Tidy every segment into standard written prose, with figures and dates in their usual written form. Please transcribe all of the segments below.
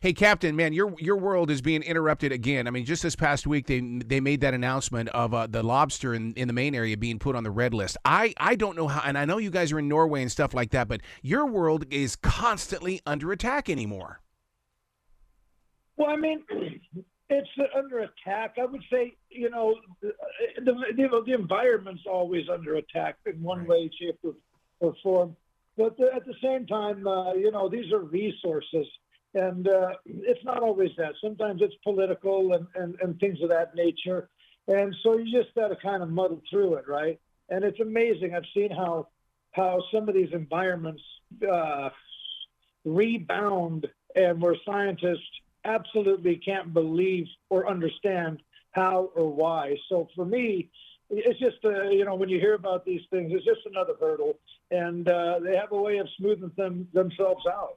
Hey, Captain, man, your world is being interrupted again. I mean, just this past week, they made that announcement of the lobster in the Maine area being put on the red list. I don't know how, and I know you guys are in Norway and stuff like that, but your world is constantly under attack anymore. Well, I mean, it's under attack. I would say, the environment's always under attack in one way, shape, or form. But at the same time, these are resources. And it's not always that. Sometimes it's political and things of that nature. And so you just got to kind of muddle through it, right? And it's amazing. I've seen how some of these environments rebound, and where scientists absolutely can't believe or understand how or why. So for me, it's just, when you hear about these things, it's just another hurdle. And they have a way of smoothing themselves out.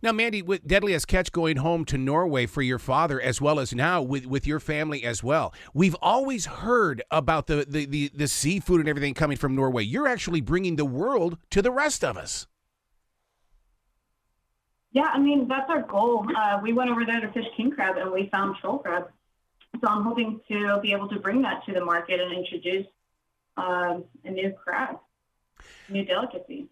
Now, Mandy, with Deadliest Catch going home to Norway for your father, as well as now with your family as well, we've always heard about the seafood and everything coming from Norway. You're actually bringing the world to the rest of us. Yeah, I mean, that's our goal. We went over there to fish king crab, and we found troll crab. So I'm hoping to be able to bring that to the market and introduce a new crab, new delicacy.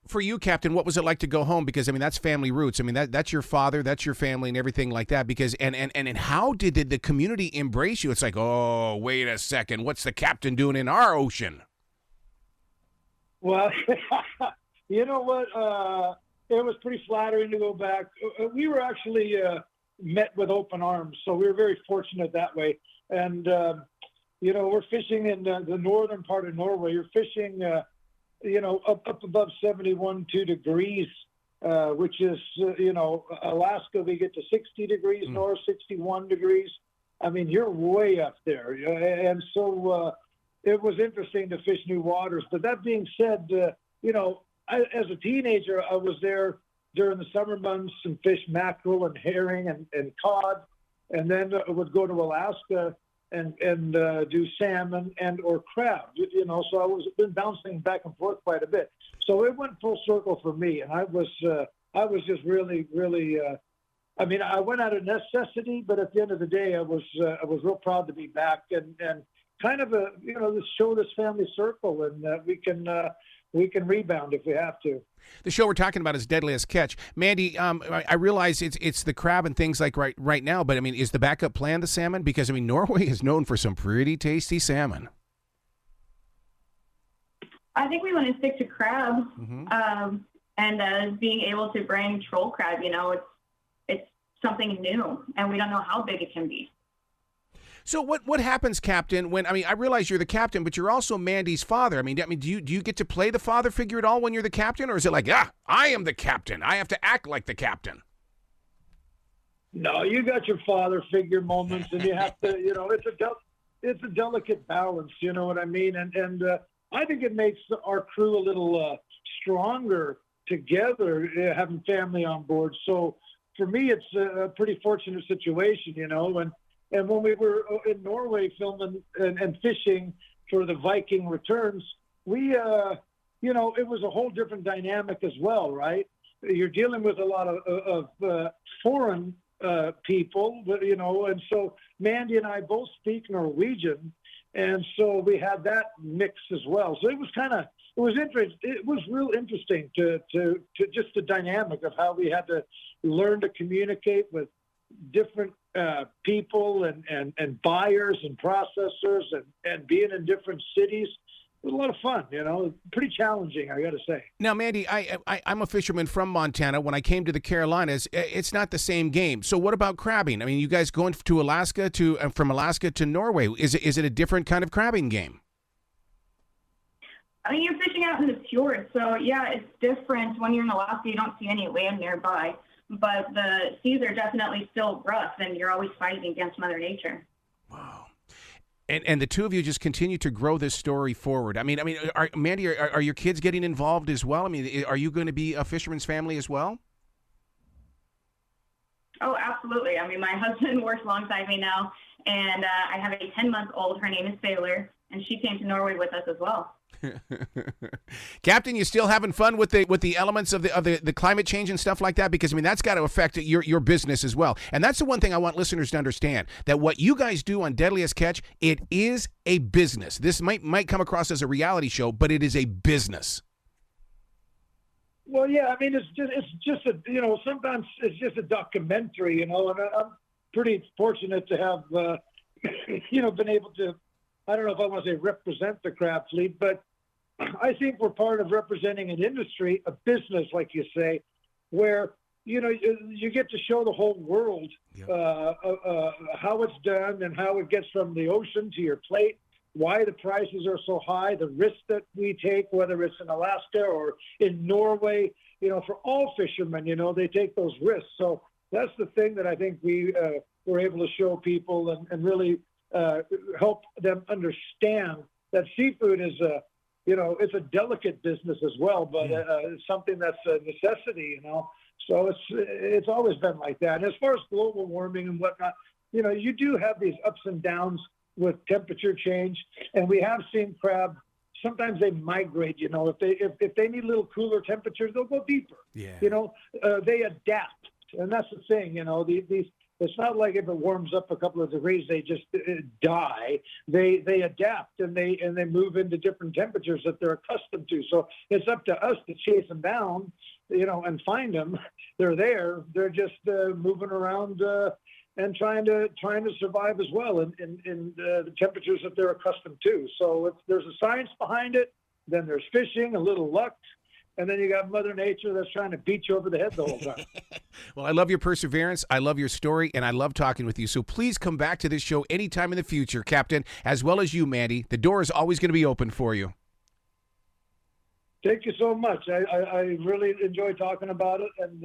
For you, Captain, what was it like to go home? Because, I mean, that's family roots. I mean, that's your father, that's your family and everything like that. Because, and how did the community embrace you? It's like, oh, wait a second. What's the captain doing in our ocean? Well, you know what? It was pretty flattering to go back. We were actually met with open arms, so we were very fortunate that way. And, we're fishing in the northern part of Norway. You're fishing up above 2 degrees, which is, Alaska, we get to 60 degrees north, 61 degrees. I mean, you're way up there. And so it was interesting to fish new waters. But that being said, as a teenager, I was there during the summer months and fished mackerel and herring and cod. And then I would go to Alaska and do salmon and or crab, so I was been bouncing back and forth quite a bit. So it went full circle for me, and I was just really, really. I went out of necessity, but at the end of the day, I was real proud to be back and kind of show this family circle, and we can rebound if we have to. The show we're talking about is Deadliest Catch. Mandy, I realize it's the crab and things like right now, but I mean, is the backup plan the salmon? Because I mean, Norway is known for some pretty tasty salmon. I think we want to stick to crab, and being able to bring troll crab. It's something new, and we don't know how big it can be. So what happens, Captain, when, I realize you're the captain, but you're also Mandy's father. I mean, do you get to play the father figure at all when you're the captain? Or is it like, I am the captain. I have to act like the captain? No, you got your father figure moments, and you have to, it's a delicate balance, you know what I mean? And I think it makes our crew a little stronger together, having family on board. So for me, it's a pretty fortunate situation, And when we were in Norway filming and fishing for the Viking returns, we, it was a whole different dynamic as well, right? You're dealing with a lot of foreign people, and so Mandy and I both speak Norwegian, and so we had that mix as well. So it was interesting. It was real interesting to just the dynamic of how we had to learn to communicate with different people and buyers and processors and being in different cities. It was a lot of fun, pretty challenging, I got to say. Now, Mandy, I'm a fisherman from Montana. When I came to the Carolinas, it's not the same game. So what about crabbing? I mean, you guys going to Alaska from Alaska to Norway, is it a different kind of crabbing game? I mean, you're fishing out in the fjord, so yeah, it's different. When you're in Alaska, you don't see any land nearby. But the seas are definitely still rough, and you're always fighting against Mother Nature. Wow. And the two of you just continue to grow this story forward. Mandy, are your kids getting involved as well? I mean, are you going to be a fisherman's family as well? Oh, absolutely. I mean, my husband works alongside me now, and I have a 10-month-old. Her name is Sailor, and she came to Norway with us as well. Captain, you still having fun with the elements of the climate change and stuff like that? Because I mean that's got to affect your business as well. And that's the one thing I want listeners to understand, that what you guys do on Deadliest Catch, it is a business. This might come across as a reality show, but it is a business. Well, yeah, I mean it's just a, you know, sometimes it's just a documentary, you know, and I'm pretty fortunate to have you know, been able to, I don't know if I want to say represent the crab fleet, but I think we're part of representing an industry, a business, like you say, where, you know, you get to show the whole world how it's done and how it gets from the ocean to your plate, why the prices are so high, the risks that we take, whether it's in Alaska or in Norway, you know, for all fishermen, you know, they take those risks. So that's the thing that I think we were able to show people and really help them understand that seafood is you know, it's a delicate business as well, but it's something that's a necessity, you know. So it's always been like that. And as far as global warming and whatnot, you know, you do have these ups and downs with temperature change, and we have seen crab. Sometimes they migrate. You know, if they need a little cooler temperatures, they'll go deeper. Yeah. You know, they adapt, and that's the thing. You know, these. It's not like if it warms up a couple of degrees, they just die. They adapt and they move into different temperatures that they're accustomed to. So it's up to us to chase them down, you know, and find them. They're there. They're just moving around and trying to survive as well in the temperatures that they're accustomed to. So there's a science behind it. Then there's fishing, a little luck. And then you got Mother Nature that's trying to beat you over the head the whole time. Well, I love your perseverance. I love your story, and I love talking with you. So please come back to this show anytime in the future, Captain, as well as you, Mandy. The door is always going to be open for you. Thank you so much. I really enjoyed talking about it, and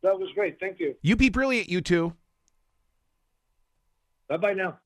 that was great. Thank you. You be brilliant, you two. Bye-bye now.